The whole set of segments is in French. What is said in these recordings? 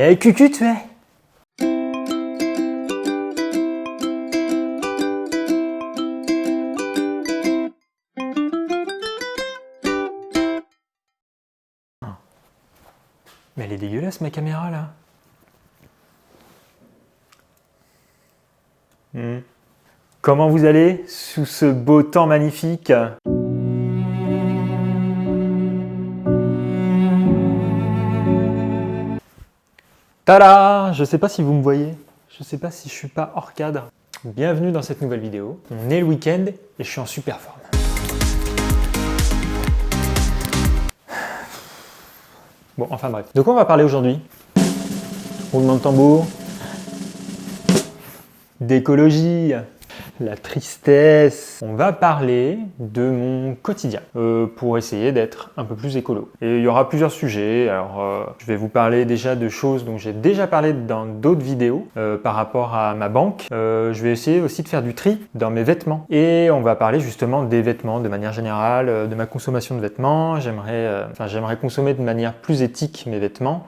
Et cucu tu es. Mais elle est dégueulasse ma caméra là. Comment vous allez sous ce beau temps magnifique? Tada! Je sais pas si vous me voyez, je sais pas si je suis pas hors cadre. Bienvenue dans cette nouvelle vidéo. On est le week-end et je suis en super forme. Bon, enfin bref. De quoi on va parler aujourd'hui? Roulement de tambour. D'écologie. La tristesse. On va parler de mon quotidien pour essayer d'être un peu plus écolo. Et il y aura plusieurs sujets. Alors, je vais vous parler déjà de choses dont j'ai déjà parlé dans d'autres vidéos par rapport à ma banque. Je vais essayer aussi de faire du tri dans mes vêtements. Et on va parler justement des vêtements de manière générale, de ma consommation de vêtements. J'aimerais consommer de manière plus éthique mes vêtements.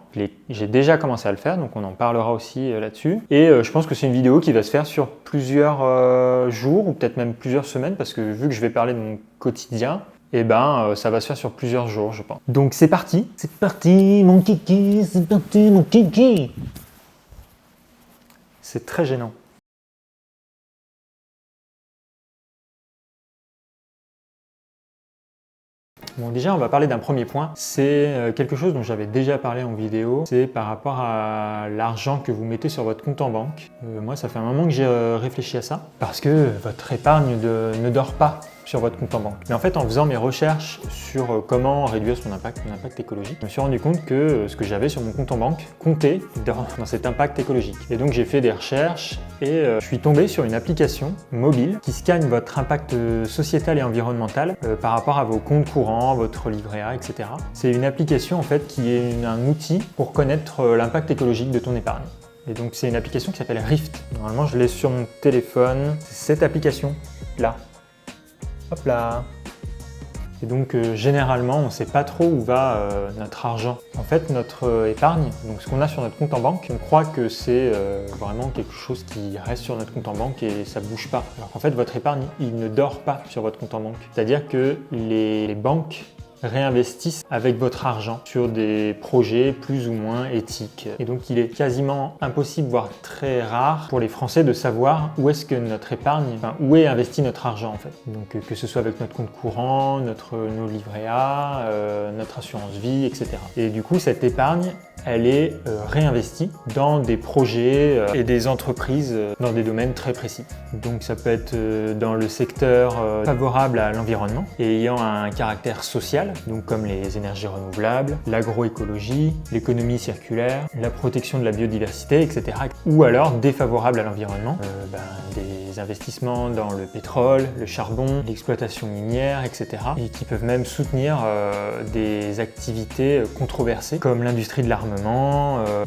J'ai déjà commencé à le faire, donc on en parlera aussi là-dessus. Et je pense que c'est une vidéo qui va se faire sur plusieurs jours ou peut-être même plusieurs semaines parce que vu que je vais parler de mon quotidien, ça va se faire sur plusieurs jours je pense. Donc c'est parti mon kiki, c'est parti mon kiki. C'est très gênant. Bon, déjà, on va parler d'un premier point. C'est quelque chose dont j'avais déjà parlé en vidéo. C'est par rapport à l'argent que vous mettez sur votre compte en banque. Moi, ça fait un moment que j'ai réfléchi à ça. Parce que votre épargne ne dort pas sur votre compte en banque. Mais en fait, en faisant mes recherches sur comment réduire mon impact écologique, je me suis rendu compte que ce que j'avais sur mon compte en banque comptait dans cet impact écologique. Et donc, j'ai fait des recherches et je suis tombé sur une application mobile qui scanne votre impact sociétal et environnemental par rapport à vos comptes courants, votre livret A, etc. C'est une application en fait qui est un outil pour connaître l'impact écologique de ton épargne. Et donc, c'est une application qui s'appelle Rift. Normalement, je l'ai sur mon téléphone. C'est cette application-là. Hop là. Et donc généralement, on ne sait pas trop où va notre argent. En fait, notre épargne, donc ce qu'on a sur notre compte en banque, on croit que c'est vraiment quelque chose qui reste sur notre compte en banque et ça ne bouge pas. Alors qu'en fait, votre épargne, il ne dort pas sur votre compte en banque. C'est-à-dire que les banques réinvestissent avec votre argent sur des projets plus ou moins éthiques. Et donc il est quasiment impossible, voire très rare pour les Français de savoir où est-ce que notre épargne, où est investi notre argent en fait. Donc que ce soit avec notre compte courant, nos livrets A, notre assurance vie, etc. Et du coup cette épargne, elle est réinvestie dans des projets et des entreprises dans des domaines très précis. Donc ça peut être dans le secteur favorable à l'environnement et ayant un caractère social, donc comme les énergies renouvelables, l'agroécologie, l'économie circulaire, la protection de la biodiversité, etc. Ou alors défavorable à l'environnement, des investissements dans le pétrole, le charbon, l'exploitation minière, etc. Et qui peuvent même soutenir des activités controversées comme l'industrie de l'armement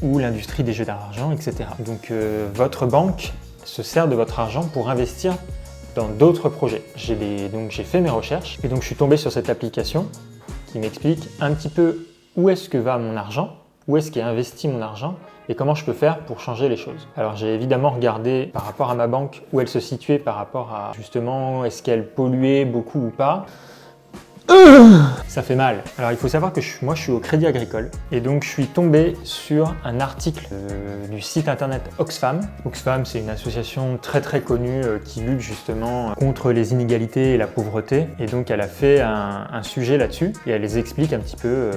ou l'industrie des jeux d'argent, etc. Donc votre banque se sert de votre argent pour investir dans d'autres projets. Donc j'ai fait mes recherches et donc je suis tombé sur cette application qui m'explique un petit peu où est-ce que va mon argent, où est-ce qu'est investi mon argent et comment je peux faire pour changer les choses. Alors j'ai évidemment regardé par rapport à ma banque où elle se situait par rapport à justement est-ce qu'elle polluait beaucoup ou pas. Ça fait mal. Alors il faut savoir que moi je suis au Crédit Agricole et donc je suis tombé sur un article du site internet Oxfam. Oxfam, c'est une association très très connue qui lutte justement contre les inégalités et la pauvreté et donc elle a fait un sujet là-dessus et elle les explique un petit peu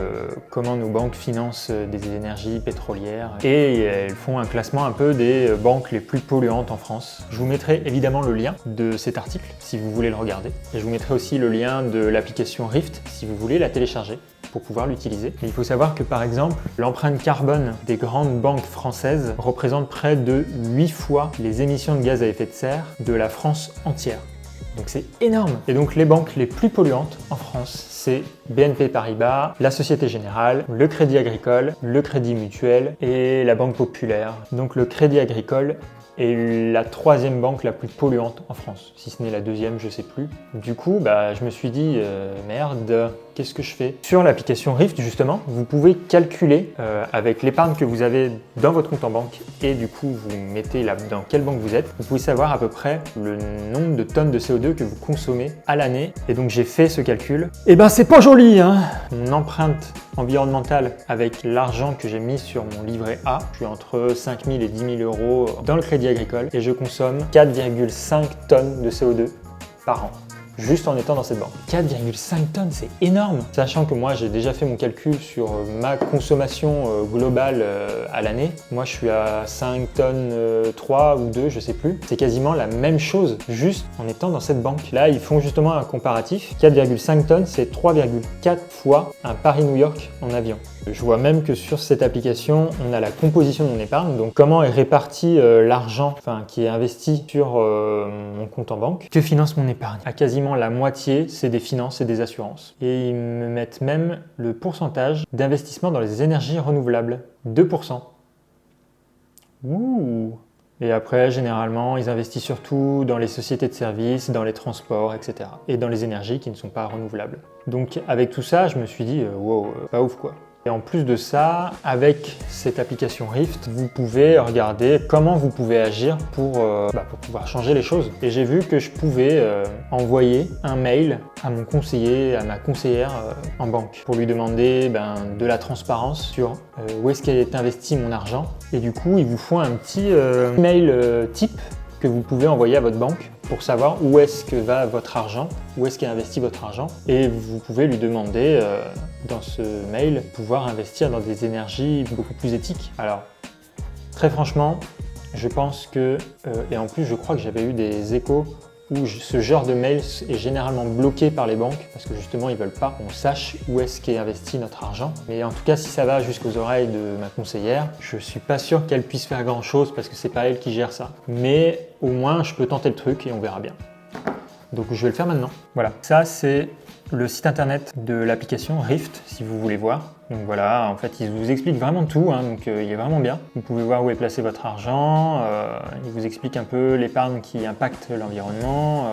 comment nos banques financent des énergies pétrolières et elles font un classement un peu des banques les plus polluantes en France. Je vous mettrai évidemment le lien de cet article si vous voulez le regarder et je vous mettrai aussi le lien de l'application Rift si vous voulez la télécharger pour pouvoir l'utiliser. Il faut savoir que par exemple, l'empreinte carbone des grandes banques françaises représente près de 8 fois les émissions de gaz à effet de serre de la France entière. Donc c'est énorme. Et donc les banques les plus polluantes en France, c'est BNP Paribas, la Société Générale, le Crédit Agricole, le Crédit Mutuel et la Banque Populaire. Donc le Crédit Agricole est la troisième banque la plus polluante en France, si ce n'est la deuxième, je sais plus. Du coup, je me suis dit, merde, qu'est-ce que je fais? Sur l'application Rift, justement, vous pouvez calculer avec l'épargne que vous avez dans votre compte en banque et du coup, vous mettez dans quelle banque vous êtes. Vous pouvez savoir à peu près le nombre de tonnes de CO2 que vous consommez à l'année. Et donc, j'ai fait ce calcul. Et ben, c'est pas joli, hein! Mon empreinte environnementale avec l'argent que j'ai mis sur mon livret A, je suis entre 5 000 et 10 000 euros dans le Crédit Agricole et je consomme 4,5 tonnes de CO2 par an. Juste en étant dans cette banque. 4,5 tonnes, c'est énorme! Sachant que moi, j'ai déjà fait mon calcul sur ma consommation globale à l'année. Moi, je suis à 5 tonnes 3 ou 2, je sais plus. C'est quasiment la même chose, juste en étant dans cette banque. Là, ils font justement un comparatif. 4,5 tonnes, c'est 3,4 fois un Paris-New York en avion. Je vois même que sur cette application, on a la composition de mon épargne, donc comment est réparti l'argent qui est investi sur mon compte en banque. Que finance mon épargne? À quasiment la moitié, c'est des finances et des assurances. Et ils me mettent même le pourcentage d'investissement dans les énergies renouvelables, 2%. Ouh! Et après, généralement, ils investissent surtout dans les sociétés de services, dans les transports, etc. Et dans les énergies qui ne sont pas renouvelables. Donc avec tout ça, je me suis dit, wow, pas ouf quoi. Et en plus de ça, avec cette application Rift, vous pouvez regarder comment vous pouvez agir pour pouvoir changer les choses. Et j'ai vu que je pouvais envoyer un mail à mon conseiller, à ma conseillère en banque pour lui demander de la transparence sur où est-ce qu'est investi mon argent. Et du coup, ils vous font un petit mail type que vous pouvez envoyer à votre banque pour savoir où est-ce que va votre argent, où est-ce qu'est investi votre argent. Et vous pouvez lui demander dans ce mail pouvoir investir dans des énergies beaucoup plus éthiques. Alors, très franchement, je pense que, et en plus je crois que j'avais eu des échos où ce genre de mail est généralement bloqué par les banques parce que justement ils veulent pas qu'on sache où est-ce qu'est investi notre argent. Mais en tout cas, si ça va jusqu'aux oreilles de ma conseillère, je suis pas sûr qu'elle puisse faire grand chose parce que c'est pas elle qui gère ça. Mais au moins je peux tenter le truc et on verra bien. Donc je vais le faire maintenant. Voilà, ça c'est le site internet de l'application Rift si vous voulez voir. Donc voilà, en fait, il vous explique vraiment tout, donc il est vraiment bien. Vous pouvez voir où est placé votre argent, il vous explique un peu l'épargne qui impacte l'environnement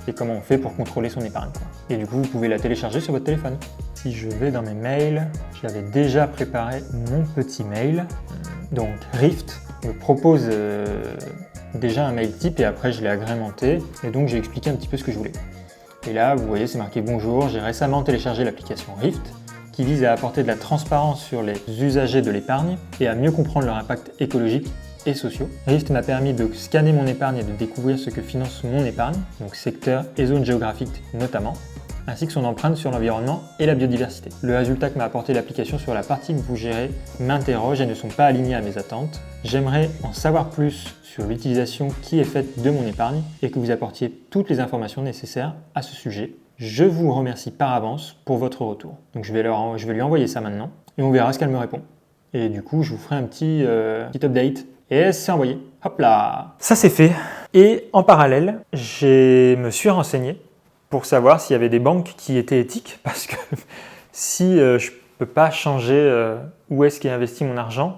et comment on fait pour contrôler son épargne. Et du coup, vous pouvez la télécharger sur votre téléphone. Si je vais dans mes mails, j'avais déjà préparé mon petit mail. Donc Rift me propose déjà un mail type et après je l'ai agrémenté et donc j'ai expliqué un petit peu ce que je voulais. Et là, vous voyez, c'est marqué « Bonjour, j'ai récemment téléchargé l'application Rift » qui vise à apporter de la transparence sur les usagers de l'épargne et à mieux comprendre leur impact écologique et sociaux. Rift m'a permis de scanner mon épargne et de découvrir ce que finance mon épargne, donc secteur et zone géographique notamment, ainsi que son empreinte sur l'environnement et la biodiversité. Le résultat que m'a apporté l'application sur la partie que vous gérez m'interroge et ne sont pas alignés à mes attentes. J'aimerais en savoir plus sur l'utilisation qui est faite de mon épargne et que vous apportiez toutes les informations nécessaires à ce sujet. Je vous remercie par avance pour votre retour. Donc je vais lui envoyer ça maintenant et on verra ce qu'elle me répond. Et du coup, je vous ferai un petit update. Et c'est envoyé. Hop là! Ça c'est fait. Et en parallèle, je me suis renseigné pour savoir s'il y avait des banques qui étaient éthiques. Parce que si je ne peux pas changer où est-ce qu'est investi mon argent,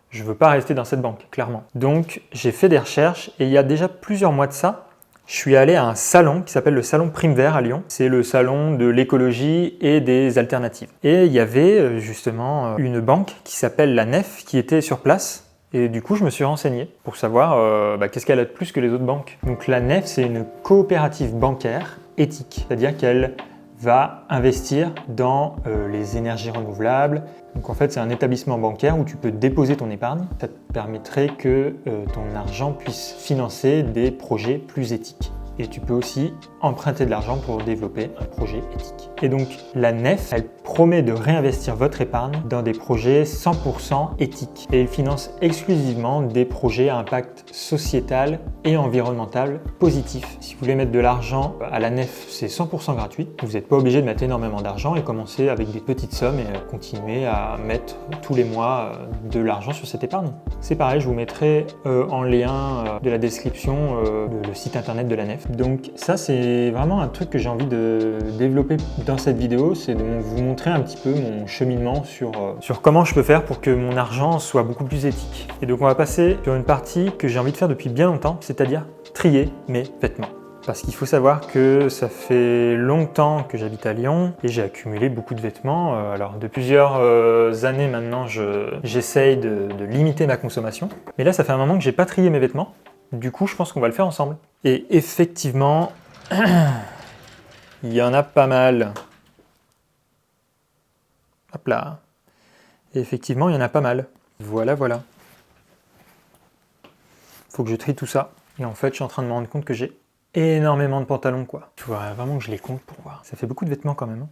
je ne veux pas rester dans cette banque, clairement. Donc j'ai fait des recherches et il y a déjà plusieurs mois de ça, je suis allé à un salon qui s'appelle le salon Prime Vert à Lyon. C'est le salon de l'écologie et des alternatives. Et il y avait justement une banque qui s'appelle la Nef qui était sur place. Et du coup, je me suis renseigné pour savoir qu'est-ce qu'elle a de plus que les autres banques. Donc la Nef, c'est une coopérative bancaire éthique. C'est-à-dire qu'elle va investir dans les énergies renouvelables. Donc en fait, c'est un établissement bancaire où tu peux déposer ton épargne. Ça te permettrait que ton argent puisse financer des projets plus éthiques. Et tu peux aussi emprunter de l'argent pour développer un projet éthique. Et donc la Nef, elle promet de réinvestir votre épargne dans des projets 100% éthiques. Et elle finance exclusivement des projets à impact sociétal et environnemental positif. Si vous voulez mettre de l'argent à la Nef, c'est 100% gratuit. Vous n'êtes pas obligé de mettre énormément d'argent et commencer avec des petites sommes et continuer à mettre tous les mois de l'argent sur cette épargne. C'est pareil, je vous mettrai en lien de la description le site internet de la Nef. bref. Donc ça, c'est vraiment un truc que j'ai envie de développer dans cette vidéo, c'est de vous montrer un petit peu mon cheminement sur comment je peux faire pour que mon argent soit beaucoup plus éthique. Et donc on va passer sur une partie que j'ai envie de faire depuis bien longtemps, c'est-à-dire trier mes vêtements. Parce qu'il faut savoir que ça fait longtemps que j'habite à Lyon et j'ai accumulé beaucoup de vêtements. Alors de plusieurs années maintenant, j'essaye de limiter ma consommation. Mais là, ça fait un moment que j'ai pas trié mes vêtements. Du coup, je pense qu'on va le faire ensemble. Et effectivement, il y en a pas mal. Hop là. Et effectivement, il y en a pas mal. Voilà, voilà. Faut que je trie tout ça. Et en fait, je suis en train de me rendre compte que j'ai énormément de pantalons, quoi. Tu vois, vraiment que je les compte pour voir. Ça fait beaucoup de vêtements quand même. Hein.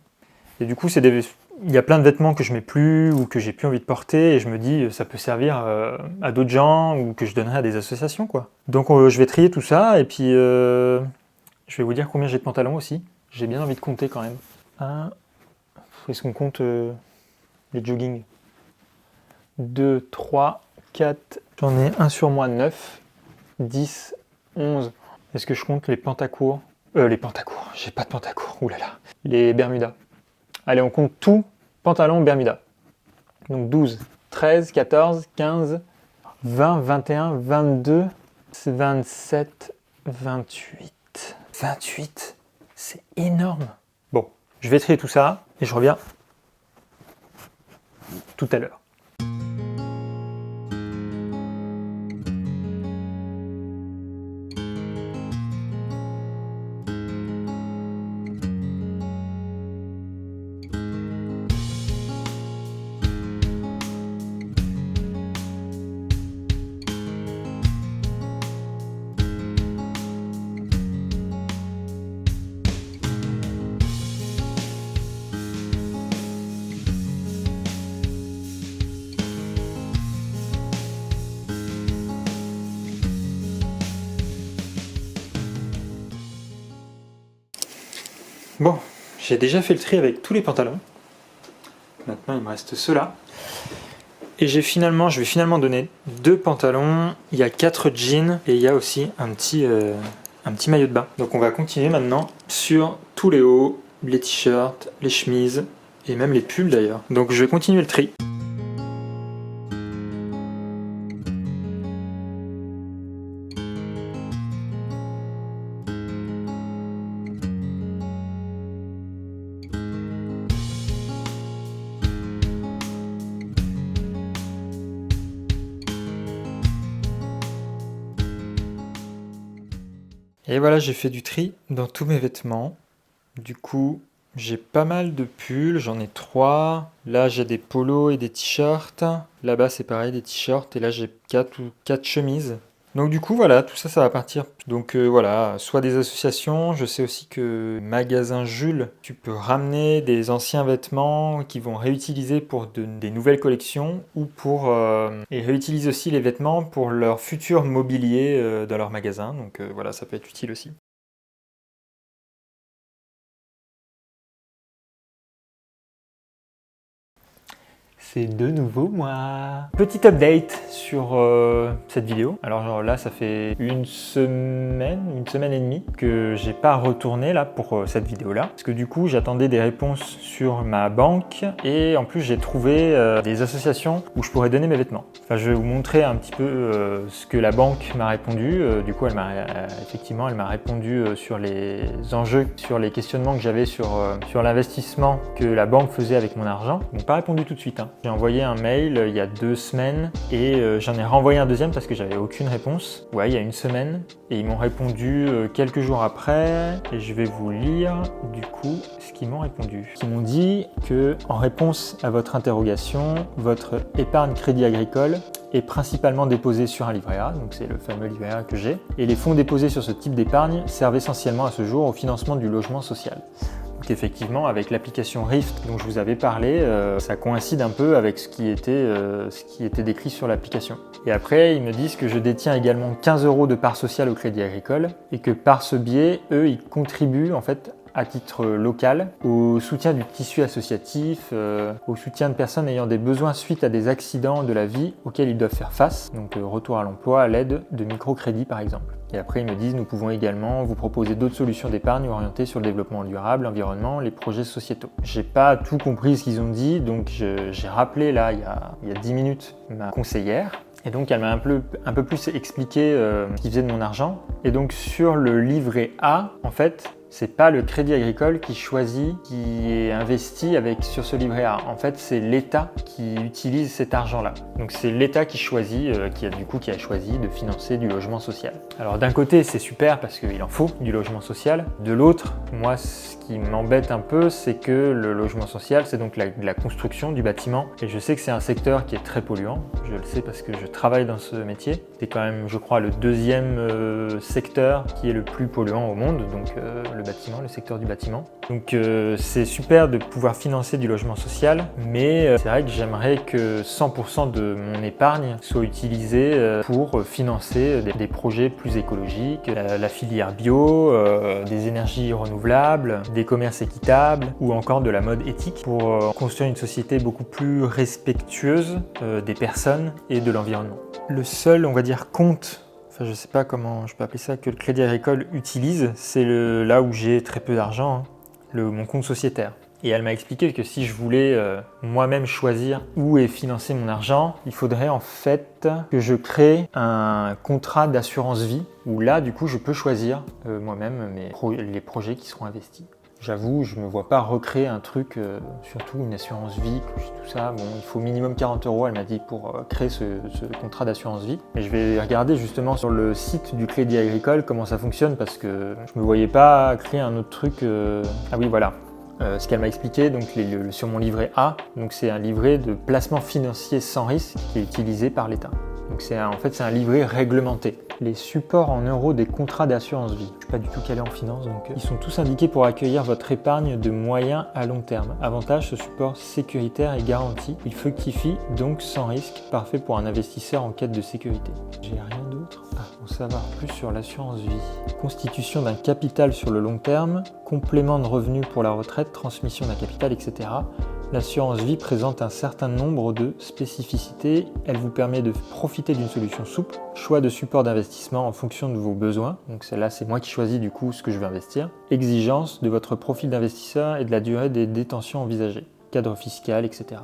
Et du coup, il y a plein de vêtements que je mets plus ou que j'ai plus envie de porter et je me dis ça peut servir à d'autres gens ou que je donnerai à des associations, quoi. Donc je vais trier tout ça et puis je vais vous dire combien j'ai de pantalons aussi. J'ai bien envie de compter quand même. Est-ce qu'on compte les jogging? 2, 3, 4. J'en ai un sur moi, 9, 10, 11. Est-ce que je compte les pantacours? Les pantacours, j'ai pas de pantacours, oulala. Les bermudas. Allez, on compte tout, pantalon, bermuda. Donc 12, 13, 14, 15, 20, 21, 22, 27, 28. 28, c'est énorme. Bon, je vais trier tout ça et je reviens tout à l'heure. Bon, j'ai déjà fait le tri avec tous les pantalons. Maintenant, il me reste ceux-là. Et je vais finalement donner 2 pantalons, il y a 4 jeans et il y a aussi un petit maillot de bain. Donc on va continuer maintenant sur tous les hauts, les t-shirts, les chemises et même les pulls d'ailleurs. Donc je vais continuer le tri. Et voilà, j'ai fait du tri dans tous mes vêtements. Du coup, j'ai pas mal de pulls, j'en ai 3. Là, j'ai des polos et des t-shirts. Là-bas, c'est pareil, des t-shirts. Et là, j'ai 4 chemises. Donc du coup, voilà, tout ça, ça va partir. Donc voilà, soit des associations. Je sais aussi que magasin Jules, tu peux ramener des anciens vêtements qui vont réutiliser pour des nouvelles collections ou et réutilisent aussi les vêtements pour leur futur mobilier dans leur magasin. Donc voilà, ça peut être utile aussi. C'est de nouveau moi. Petit update sur cette vidéo. Alors genre là, ça fait une semaine et demie que j'ai pas retourné là pour cette vidéo là. Parce que du coup, j'attendais des réponses sur ma banque et en plus j'ai trouvé des associations où je pourrais donner mes vêtements. Enfin, je vais vous montrer un petit peu ce que la banque m'a répondu. Du coup, elle m'a répondu sur les enjeux, sur les questionnements que j'avais sur l'investissement que la banque faisait avec mon argent. Ils m'ont pas répondu tout de suite. Hein. J'ai envoyé un mail il y a 2 semaines et j'en ai renvoyé un deuxième parce que j'avais aucune réponse. Ouais, il y a 1 semaine et ils m'ont répondu quelques jours après et je vais vous lire du coup ce qu'ils m'ont répondu. Ils m'ont dit que en réponse à votre interrogation, votre épargne crédit agricole est principalement déposée sur un livret A, donc c'est le fameux livret A que j'ai, et les fonds déposés sur ce type d'épargne servent essentiellement à ce jour au financement du logement social. Donc effectivement, avec l'application Rift dont je vous avais parlé, ça coïncide un peu avec ce qui était décrit sur l'application. Et après, ils me disent que je détiens également 15 € de part sociale au Crédit Agricole et que par ce biais, eux, ils contribuent en fait à titre local au soutien du tissu associatif, au soutien de personnes ayant des besoins suite à des accidents de la vie auxquels ils doivent faire face, donc retour à l'emploi à l'aide de microcrédits par exemple. Et après, ils me disent, nous pouvons également vous proposer d'autres solutions d'épargne orientées sur le développement durable, l'environnement, les projets sociétaux. J'ai pas tout compris ce qu'ils ont dit, donc j'ai rappelé là, il y a 10 minutes, ma conseillère. Et donc, elle m'a un peu plus expliqué ce qu'ils faisaient de mon argent. Et donc, sur le livret A, en fait, c'est pas le Crédit Agricole qui choisit, qui est investi sur ce livret A. En fait, c'est l'État qui utilise cet argent-là. Donc c'est l'État qui choisit, qui a choisi de financer du logement social. Alors d'un côté, c'est super parce qu'il en faut du logement social. De l'autre, moi, ce qui m'embête un peu, c'est que le logement social, c'est donc la construction du bâtiment. Et je sais que c'est un secteur qui est très polluant. Je le sais parce que je travaille dans ce métier. C'est quand même, je crois, le deuxième secteur qui est le plus polluant au monde. Donc le secteur du bâtiment. Donc c'est super de pouvoir financer du logement social, mais c'est vrai que j'aimerais que 100% de mon épargne soit utilisée pour financer des projets plus écologiques, la filière bio, des énergies renouvelables, des commerces équitables ou encore de la mode éthique pour construire une société beaucoup plus respectueuse des personnes et de l'environnement. Le seul, on va dire, compte, je ne sais pas comment je peux appeler ça, que le Crédit Agricole utilise, c'est là où j'ai très peu d'argent, mon compte sociétaire. Et elle m'a expliqué que si je voulais moi-même choisir où est financé mon argent, il faudrait en fait que je crée un contrat d'assurance vie où là, du coup, je peux choisir moi-même les projets qui seront investis. J'avoue, je ne me vois pas recréer un truc, surtout une assurance vie, tout ça. Bon, il faut minimum 40 €, elle m'a dit, pour créer ce contrat d'assurance vie. Et je vais regarder justement sur le site du Crédit Agricole comment ça fonctionne parce que je ne me voyais pas créer un autre truc. Ah oui, voilà. Ce qu'elle m'a expliqué donc, sur mon livret A, donc c'est un livret de placement financier sans risque qui est utilisé par l'État. Donc c'est un livret réglementé. Les supports en euros des contrats d'assurance vie. Je ne suis pas du tout calé en finance, donc ils sont tous indiqués pour accueillir votre épargne de moyen à long terme. Avantage, ce support sécuritaire est garanti. Il fructifie donc sans risque, parfait pour un investisseur en quête de sécurité. J'ai rien d'autre. Pour savoir plus sur l'assurance vie. Constitution d'un capital sur le long terme, complément de revenus pour la retraite, transmission d'un capital, etc. L'assurance vie présente un certain nombre de spécificités. Elle vous permet de profiter d'une solution souple, choix de support d'investissement en fonction de vos besoins. Donc celle-là, c'est moi qui choisis du coup ce que je veux investir. Exigence de votre profil d'investisseur et de la durée des détentions envisagées. Cadre fiscal, etc.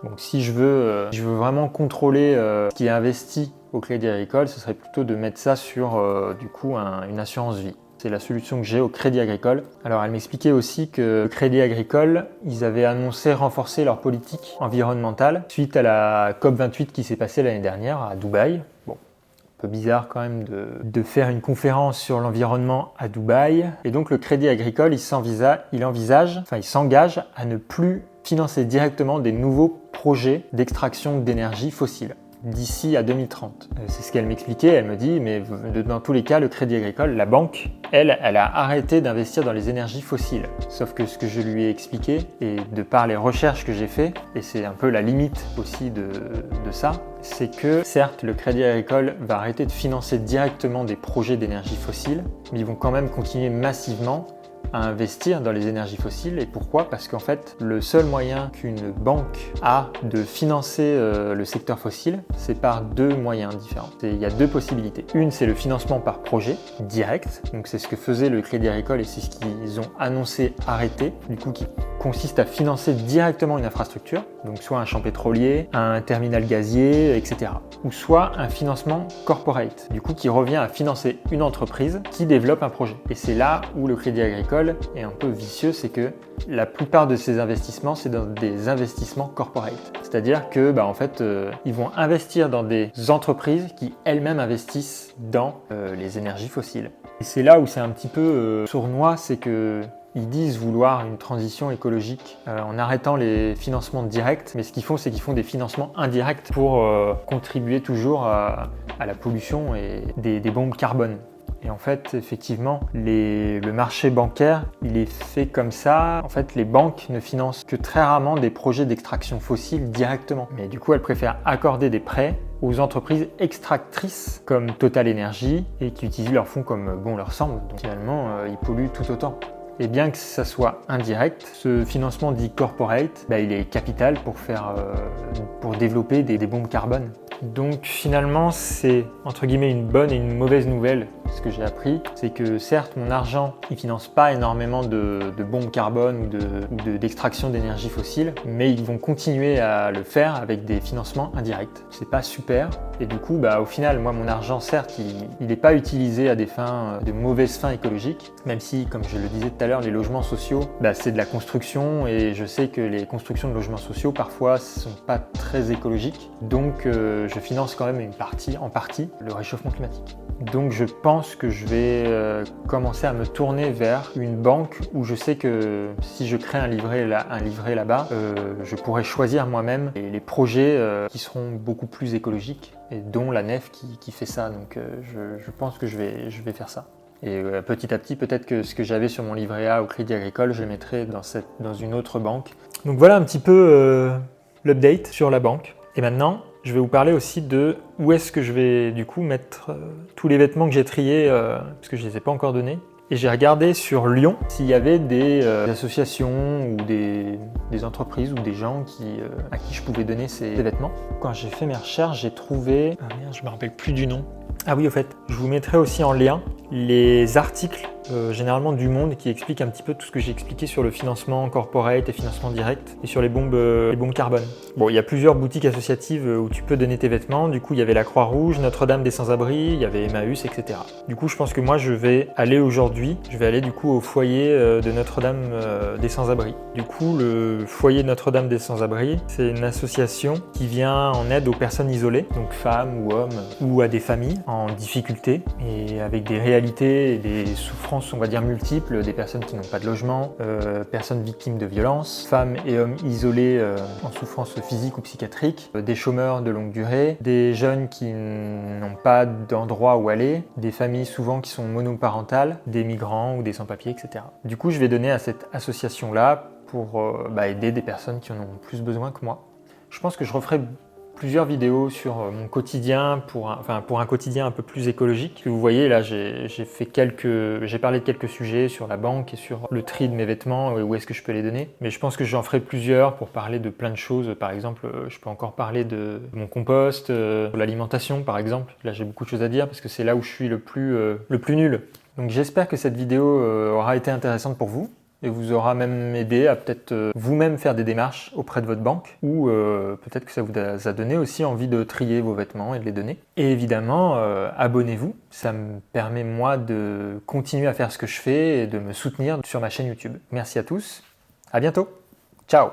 Donc si je veux vraiment contrôler ce qui est investi au Crédit Agricole, ce serait plutôt de mettre ça sur une assurance vie. C'est la solution que j'ai au Crédit Agricole. Alors elle m'expliquait aussi que le Crédit Agricole, ils avaient annoncé renforcer leur politique environnementale suite à la COP28 qui s'est passée l'année dernière à Dubaï. Bon, un peu bizarre quand même de faire une conférence sur l'environnement à Dubaï. Et donc le Crédit Agricole, il s'engage à ne plus financer directement des nouveaux projets d'extraction d'énergie fossile d'ici à 2030. C'est ce qu'elle m'expliquait, elle me dit, mais dans tous les cas, le Crédit Agricole, la banque, elle a arrêté d'investir dans les énergies fossiles. Sauf que ce que je lui ai expliqué, et de par les recherches que j'ai fait, et c'est un peu la limite aussi de ça, c'est que certes, le Crédit Agricole va arrêter de financer directement des projets d'énergie fossile, mais ils vont quand même continuer massivement à investir dans les énergies fossiles. Et pourquoi ? Parce qu'en fait, le seul moyen qu'une banque a de financer le secteur fossile, c'est par deux moyens différents. Il y a deux possibilités. Une, c'est le financement par projet direct. Donc c'est ce que faisait le Crédit Agricole et c'est ce qu'ils ont annoncé arrêter. Du coup, qui consiste à financer directement une infrastructure, donc soit un champ pétrolier, un terminal gazier, etc. Ou soit un financement corporate, du coup qui revient à financer une entreprise qui développe un projet. Et c'est là où le Crédit Agricole est un peu vicieux, c'est que la plupart de ces investissements, c'est dans des investissements corporate. C'est-à-dire que, ils vont investir dans des entreprises qui elles-mêmes investissent dans les énergies fossiles. Et c'est là où c'est un petit peu sournois, c'est que ils disent vouloir une transition écologique en arrêtant les financements directs, mais ce qu'ils font, c'est qu'ils font des financements indirects pour contribuer toujours à la pollution et des bombes carbone. Et en fait, effectivement, le marché bancaire, il est fait comme ça. En fait, les banques ne financent que très rarement des projets d'extraction fossile directement. Mais du coup, elles préfèrent accorder des prêts aux entreprises extractrices comme Total Energy et qui utilisent leurs fonds comme bon leur semble. Donc finalement, ils polluent tout autant. Et bien que ça soit indirect, ce financement dit corporate, il est capital pour développer des bombes carbone. Donc finalement, c'est entre guillemets une bonne et une mauvaise nouvelle Ce que j'ai appris, c'est que certes, mon argent, il finance pas énormément de bombes carbone ou d'extraction d'énergie fossile, mais ils vont continuer à le faire avec des financements indirects. C'est pas super. Et du coup, au final, moi, mon argent, certes, il n'est pas utilisé à des fins, de mauvaises fins écologiques, même si, comme je le disais tout à l'heure, les logements sociaux, c'est de la construction et je sais que les constructions de logements sociaux, parfois, ne sont pas très écologiques. Donc, je finance quand même en partie, le réchauffement climatique. Donc, je pense que je vais commencer à me tourner vers une banque où je sais que si je crée un livret là-bas, je pourrai choisir moi-même les projets qui seront beaucoup plus écologiques et dont la nef qui fait ça. Donc, je pense que je vais faire ça. Et petit à petit, peut-être que ce que j'avais sur mon livret A au Crédit Agricole, je le mettrai dans une autre banque. Donc voilà un petit peu l'update sur la banque. Et maintenant, je vais vous parler aussi de où est-ce que je vais du coup mettre tous les vêtements que j'ai triés, parce que je ne les ai pas encore donnés. Et j'ai regardé sur Lyon s'il y avait des associations ou des entreprises ou des gens à qui je pouvais donner ces vêtements. Quand j'ai fait mes recherches, j'ai trouvé... Ah merde, je me rappelle plus du nom. Ah oui, au fait, je vous mettrai aussi en lien les articles, généralement du Monde, qui expliquent un petit peu tout ce que j'ai expliqué sur le financement corporate et financement direct et sur les bombes carbone. Bon, il y a plusieurs boutiques associatives où tu peux donner tes vêtements. Du coup, il y avait la Croix-Rouge, Notre-Dame des Sans-Abris, il y avait Emmaüs, etc. Du coup, je pense que moi, je vais aller du coup au foyer de Notre-Dame des Sans-Abris. Du coup, le foyer de Notre-Dame des Sans-Abris, c'est une association qui vient en aide aux personnes isolées, donc femmes ou hommes, ou à des familles en difficulté et avec des réalités et des souffrances, on va dire, multiples, des personnes qui n'ont pas de logement, personnes victimes de violences, femmes et hommes isolés en souffrance physique ou psychiatrique, des chômeurs de longue durée, des jeunes qui n'ont pas d'endroit où aller, des familles souvent qui sont monoparentales, des migrants ou des sans-papiers, etc. Du coup, je vais donner à cette association-là pour aider des personnes qui en ont plus besoin que moi. Je pense que je referai plusieurs vidéos sur mon quotidien pour un quotidien un peu plus écologique. Vous voyez là, j'ai parlé de quelques sujets sur la banque et sur le tri de mes vêtements, où est-ce que je peux les donner. Mais je pense que j'en ferai plusieurs pour parler de plein de choses. Par exemple, je peux encore parler de mon compost, de l'alimentation par exemple. Là, j'ai beaucoup de choses à dire parce que c'est là où je suis le plus nul. Donc j'espère que cette vidéo aura été intéressante pour vous et vous aura même aidé à peut-être vous-même faire des démarches auprès de votre banque ou peut-être que ça vous a donné aussi envie de trier vos vêtements et de les donner. Et évidemment, abonnez-vous, ça me permet moi de continuer à faire ce que je fais et de me soutenir sur ma chaîne YouTube. Merci à tous, à bientôt, ciao!